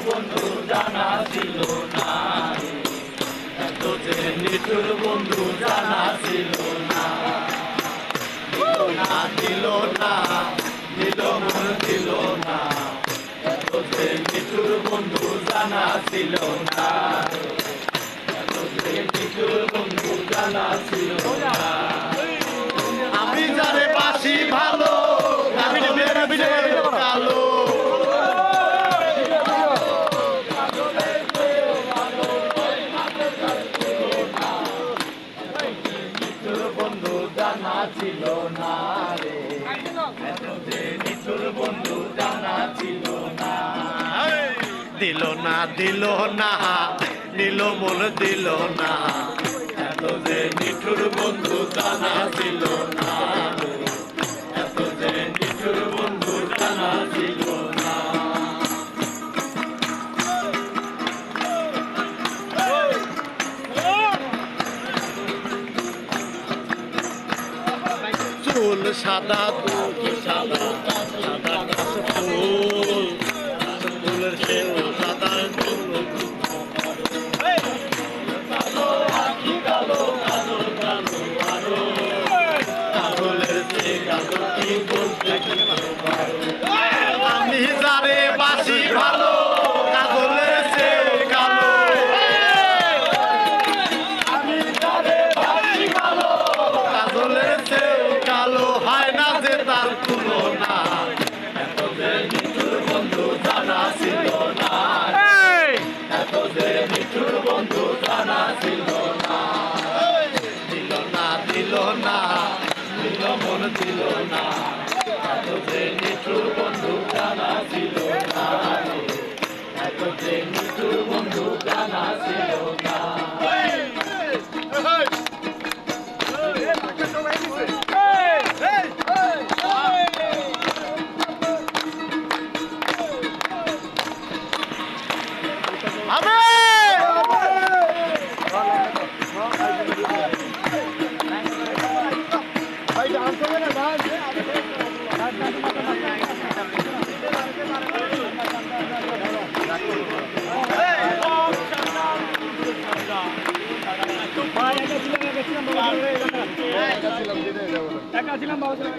বন্ধু জানা ছিল না, এত যে নিঠুর বন্ধু জানা ছিল না। দিল না দিল মন দিল না, এত যে নিঠুর বন্ধু জানা ছিল না, এত যে নিঠুর বন্ধু জানা ছিল না। আমি জানে বাসি ভালো কালো, বন্ধু জানা ছিল না রে, এত যে নিঠুর বন্ধু জানা ছিল না। দিল না দিল না দিল মন দিল না, এত যে নিঠুর বন্ধু জানা ছিল না, এত যে নিঠুর বন্ধু জানা ছিল না। চুল সাদা দুল সাদা সাদা কাশ ফুল, ফুলের সেও সাদা চুল কাজলের সে কাজল কি বলতে আমি জানে বাসি ভালো কাজলের সে কালো, আমি জানে বাসি ভালো কাজলের সে কালো, হয় না যে তার তুলনা, এত যে নিঠুর বন্ধু জানা ছিল না, এত যে নিঠুর বন্ধু জানা ছিল না। দিল না দিল না দিল মন দিল না, এত যে নিঠুর বন্ধু জানা ছিল না, এত যে নিঠুর বন্ধু জানা ছিল না। একা ছিলাম বাবা ছিলাম